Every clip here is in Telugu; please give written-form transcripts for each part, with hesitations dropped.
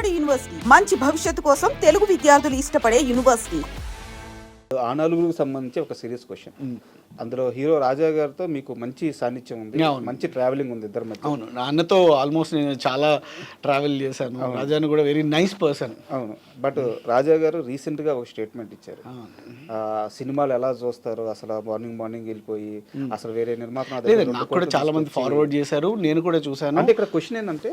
నాడు యూనివర్సిటీ మంచి భవిష్యత్తు కోసం తెలుగు విద్యార్థులు ఇష్టపడే యూనివర్సిటీ. ఆ నలుగురికి సంబంధించి ఒక సీరియస్ క్వశ్చన్. అందులో హీరో రాజా గారితో మీకు మంచి సాన్నిధ్యం ఉంది, మంచి ట్రావెలింగ్ ఉంది ఇద్దరి మధ్య. అవును, నాన్నతో ఆల్మోస్ట్ నేను చాలా ట్రావెల్ చేశాను. రాజాను కూడా వెరీ నైస్ పర్సన్. అవును, బట్ రాజా గారు రీసెంట్గా ఒక స్టేట్మెంట్ ఇచ్చారు. సినిమాలు ఎలా చూస్తారు అసలు, మార్నింగ్ వెళ్ళిపోయి అసలు వేరే నిర్మాత నాకు కూడా చాలా మంది ఫార్వర్డ్ చేశారు, నేను కూడా చూశాను. అంటే ఇక్కడ క్వశ్చన్ ఏంటంటే,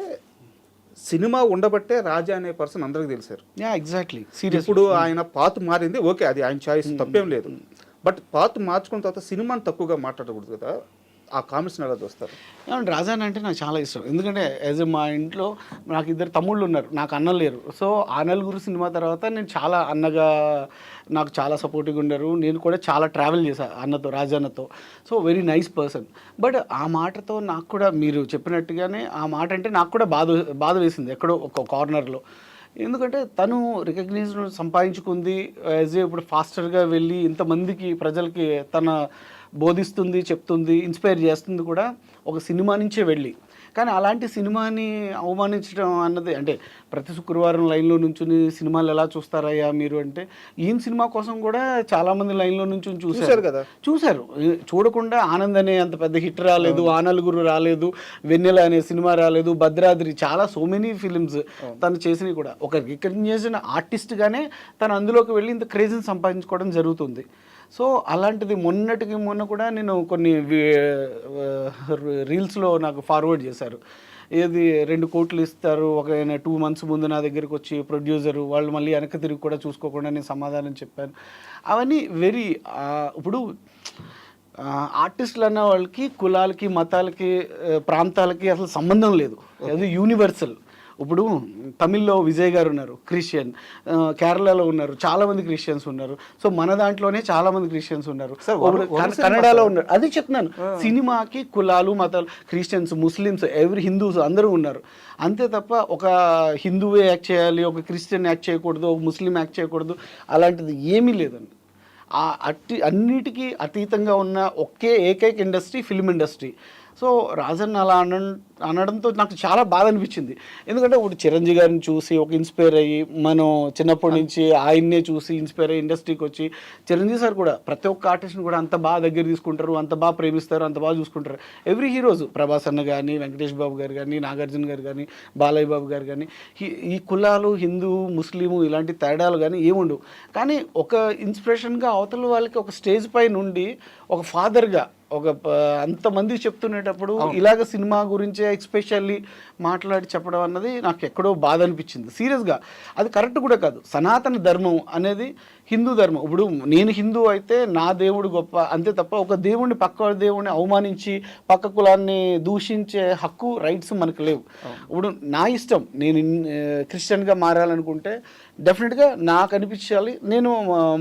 సినిమా ఉండబట్టే రాజా అనే పర్సన్ అందరికి తెలిసారు. Exactly serious. ఇప్పుడు ఆయన పాత్ మారింది, ఓకే, అది ఆయన చాయిస్, తప్పేం లేదు. బట్ పాత్ మార్చుకున్న తర్వాత సినిమాని తక్కువగా మాట్లాడకూడదు కదా, ఆ కామెంట్స్ ఎలా చూస్తారు? ఏమంటే రాజా అంటే నాకు చాలా ఇష్టం. ఎందుకంటే యాజ్ మా ఇంట్లో నాకు ఇద్దరు తమ్ముళ్ళు ఉన్నారు, నాకు అన్న లేరు. సో ఆ నలుగురు సినిమా తర్వాత నేను చాలా అన్నగా నాకు చాలా సపోర్టివ్గా ఉన్నారు. నేను కూడా చాలా ట్రావెల్ చేశాను అన్నతో, రాజాన్నతో. So very nice person. But ఆ మాటతో నాకు కూడా మీరు చెప్పినట్టుగానే ఆ మాట అంటే నాకు కూడా బాధ వేసింది ఎక్కడో ఒక కార్నర్లో. ఎందుకంటే తను రికగ్నిషన్ సంపాదించుకుంది, యాజ్ ఇప్పుడు ఫాస్టర్గా వెళ్ళి ఇంతమందికి ప్రజలకి తన బోధిస్తుంది, చెప్తుంది, ఇన్స్పైర్ చేస్తుంది కూడా ఒక సినిమా నుంచే వెళ్ళి. కానీ అలాంటి సినిమాని అవమానించడం అన్నది, అంటే ప్రతి శుక్రవారం లైన్లో నుంచుని సినిమాలు ఎలా చూస్తారయ్యా మీరు అంటే, ఈయన సినిమా కోసం కూడా చాలామంది లైన్లో నుంచి చూశారు కదా. చూశారు, చూడకుండా ఆనంద్ అనే అంత పెద్ద హిట్ రాలేదు, ఆ నలుగురు రాలేదు, వెన్నెల అనే సినిమా రాలేదు, భద్రాద్రి, చాలా సో మెనీ ఫిలిమ్స్ తను చేసినవి కూడా. ఒక రికగ్నైజ్డ్ ఆర్టిస్ట్గానే తను అందులోకి వెళ్ళి ఇంత క్రేజ్ని సంపాదించుకోవడం జరుగుతుంది. సో అలాంటిది మొన్న కూడా నేను కొన్ని రీల్స్లో నాకు ఫార్వర్డ్ చేశారు. ఏది 2 కోట్లు ఇస్తారు, ఒక 2 months ముందు నా దగ్గరికి వచ్చి ప్రొడ్యూసరు వాళ్ళు మళ్ళీ వెనక్కి తిరిగి కూడా చూసుకోకుండా నేను సమాధానం చెప్పాను. అవన్నీ వెరీ ఇప్పుడు ఆర్టిస్టులు అన్న వాళ్ళకి కులాలకి, మతాలకి, ప్రాంతాలకి అసలు సంబంధం లేదు, అది యూనివర్సల్. ఇప్పుడు తమిళ్లో విజయ్ గారు ఉన్నారు, క్రిస్టియన్. కేరళలో ఉన్నారు, చాలామంది క్రిస్టియన్స్ ఉన్నారు. సో మన దాంట్లోనే చాలామంది క్రిస్టియన్స్ ఉన్నారు. కన్నడలో ఉన్నారు. అది చెప్తున్నాను, సినిమాకి కులాలు, మతాలు, క్రిస్టియన్స్, ముస్లిమ్స్, హిందూస్ అందరూ ఉన్నారు. అంతే తప్ప ఒక హిందువే యాక్ట్ చేయాలి, ఒక క్రిస్టియన్ యాక్ట్ చేయకూడదు, ఒక ముస్లిం యాక్ట్ చేయకూడదు, అలాంటిది ఏమీ లేదండి. అన్నిటికీ అతీతంగా ఉన్న ఏకైక industry film industry. So Rajan అలా అనడంతో నాకు చాలా బాధ అనిపించింది. ఎందుకంటే ఇప్పుడు చిరంజీవి గారిని చూసి ఒక ఇన్స్పైర్ అయ్యి, మనం చిన్నప్పటి నుంచి ఆయన్నే చూసి ఇన్స్పైర్ అయ్యి ఇండస్ట్రీకి వచ్చి, చిరంజీవి సార్ కూడా ప్రతి ఒక్క ఆర్టిస్ట్ని కూడా అంత బాగా దగ్గర తీసుకుంటారు, అంత బాగా ప్రేమిస్తారు, అంత బాగా చూసుకుంటారు. ఎవ్రీ హీరోస్, ప్రభాస్ అన్న కానీ, వెంకటేష్ బాబు గారు కానీ, నాగార్జున గారు కానీ, బాలయ్య బాబు గారు కానీ, ఈ కులాలు, హిందూ, ముస్లిము ఇలాంటి తేడాలు కానీ ఏముండవు. కానీ ఒక ఇన్స్పిరేషన్గా అవతల వాళ్ళకి ఒక స్టేజ్ పై నుండి ఒక ఫాదర్గా ఒక అంతమంది చెప్తునేటప్పుడు ఇలాగ సినిమా గురించే ఎక్స్పెషల్లీ మాట్లాడి చెప్పడం అన్నది నాకు ఎక్కడో బాధ అనిపించింది. సీరియస్గా అది కరెక్ట్ కూడా కాదు. సనాతన ధర్మం అనేది హిందూ ధర్మం. ఇప్పుడు నేను హిందూ అయితే నా దేవుడు గొప్ప, అంతే తప్ప ఒక దేవుడిని, పక్క దేవుడిని అవమానించి పక్క కులాన్ని దూషించే హక్కు, రైట్స్ మనకు లేవు. ఇప్పుడు నా ఇష్టం, నేను క్రిస్టియన్గా మారాలనుకుంటే డెఫినెట్గా నాకు అనిపించాలి, నేను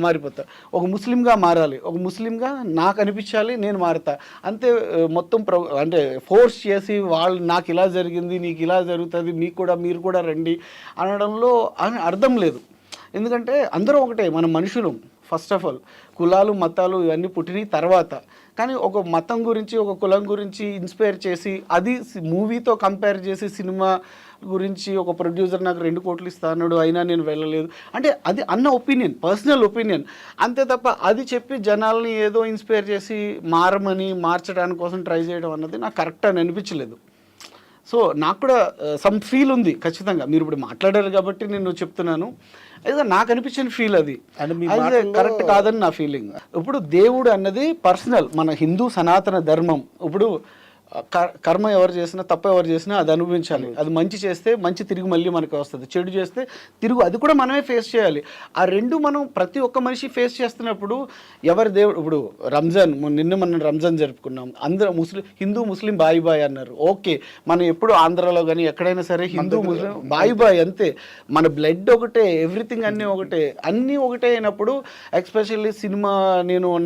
మారిపోతా. ఒక ముస్లింగా మారాలి, ఒక ముస్లింగా నాకు అనిపించాలి, నేను మారుతా. అంతే. మొత్తం అంటే ఫోర్స్ చేసి వాళ్ళు నాకు ఇలా జరిగింది, నీకు ఇలా జరుగుతుంది, మీరు కూడా రండి అనడంలో అర్థం లేదు. ఎందుకంటే అందరూ ఒకటే, మన మనుషులు. ఫస్ట్ ఆఫ్ ఆల్ కులాలు, మతాలు ఇవన్నీ పుట్టిన తర్వాత, కానీ ఒక మతం గురించి, ఒక కులం గురించి ఇన్స్పైర్ చేసి, అది మూవీతో కంపేర్ చేసి, సినిమా గురించి ఒక ప్రొడ్యూసర్ నాకు 2 కోట్లు ఇస్తా అన్నాడు, అయినా నేను వెళ్ళలేదు అంటే, అది అన్న ఒపీనియన్, పర్సనల్ ఒపీనియన్. అంతే తప్ప అది చెప్పి జనాల్ని ఏదో ఇన్స్పైర్ చేసి మార్చడానికి కోసం ట్రై చేయడం అన్నది నాకు కరెక్ట్ అని అనిపించలేదు. సో నాకు కూడా సమ్ ఫీల్ ఉంది ఖచ్చితంగా. మీరు ఇప్పుడు మాట్లాడారు కాబట్టి నేను చెప్తున్నాను, అయితే నాకు అనిపించిన ఫీల్ అది కరెక్ట్ కాదని నా ఫీలింగ్. ఇప్పుడు దేవుడు అన్నది పర్సనల్, మన హిందూ సనాతన ధర్మం. ఇప్పుడు కర్మ ఎవరు చేసినా, తప్పు ఎవరు చేసినా అది అనుభవించాలి. అది మంచి చేస్తే మంచి తిరిగి మళ్ళీ మనకు వస్తుంది, చెడు చేస్తే తిరుగు అది కూడా మనమే ఫేస్ చేయాలి. ఆ రెండు మనం ప్రతి ఒక్క మనిషి ఫేస్ చేస్తున్నప్పుడు ఎవరి దేవుడు, ఇప్పుడు రంజాన్, మనం రంజాన్ జరుపుకున్నాం, అందరూ హిందూ ముస్లిం బాయ్ అన్నారు. ఓకే, మనం ఎప్పుడు ఆంధ్రాలో కానీ ఎక్కడైనా సరే హిందూ ముస్లిం బాయ్ అంతే. మన బ్లడ్ ఒకటే, ఎవ్రీథింగ్ అన్నీ ఒకటే అయినప్పుడు, ఎస్పెషల్లీ సినిమా,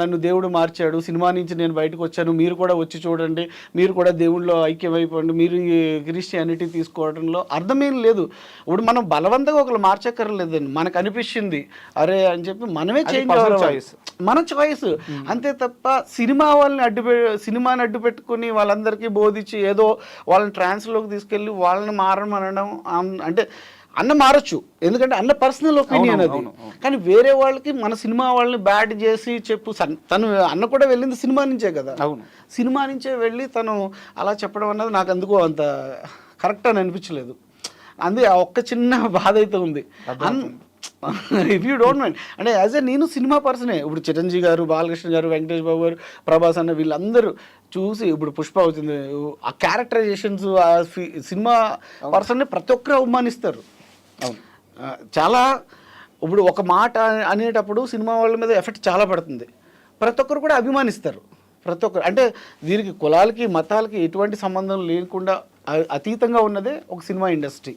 నన్ను దేవుడు మార్చాడు, సినిమా నుంచి నేను బయటకు వచ్చాను, మీరు కూడా వచ్చి చూడండి, మీరు కూడా దేవుళ్ళలో ఐక్యమైపోండి, మీరు క్రిస్టియానిటీ తీసుకోవడంలో అర్థమేం లేదు. ఇప్పుడు మనం బలవంతంగా ఒకరు మార్చక్కర్లేదండి, మనకు అనిపించింది అరే అని చెప్పి మనమే చేంజ్ అవ్వాలి, మన చాయిస్. అంతే తప్ప సినిమాని అడ్డు పెట్టుకుని వాళ్ళందరికీ బోధించి ఏదో వాళ్ళని ట్రాన్స్లోకి తీసుకెళ్ళి వాళ్ళని మారమనడం అంటే అన్న మారచ్చు, ఎందుకంటే అన్న పర్సనల్ ఒపీనియన్ అది. కానీ వేరే వాళ్ళకి మన సినిమా వాళ్ళని బ్యాడ్ చేసి తను అన్న కూడా వెళ్ళింది సినిమా నుంచే కదా, సినిమా నుంచే వెళ్ళి తను అలా చెప్పడం అన్నది నాకు అందుకు అంత కరెక్ట్ అని అనిపించలేదు. అందుకే ఒక్క చిన్న బాధ అయితే ఉంది. ఇఫ్ యూ డోంట్ మైండ్ అంటే యాజ్ ఏ నేను సినిమా పర్సనే, ఇప్పుడు చిరంజీవి గారు, బాలకృష్ణ గారు, వెంకటేష్ బాబు గారు, ప్రభాస్ అన్న వీళ్ళందరూ చూసి ఇప్పుడు పుష్ప అవుతుంది, ఆ క్యారెక్టరైజేషన్స్, ఆ సినిమా పర్సన్ని ప్రతి ఒక్కరు అవమానిస్తారు. చాలా ఇప్పుడు ఒక మాట అనేటప్పుడు సినిమా వాళ్ళ మీద ఎఫెక్ట్ చాలా పడుతుంది, ప్రతి ఒక్కరు కూడా అభిమానిస్తారు. ప్రతి ఒక్కరు అంటే దీనికి కులాలకి మతాలకి ఎటువంటి సంబంధం లేకుండా అతీతంగా ఉన్నదే ఒక సినిమా ఇండస్ట్రీ.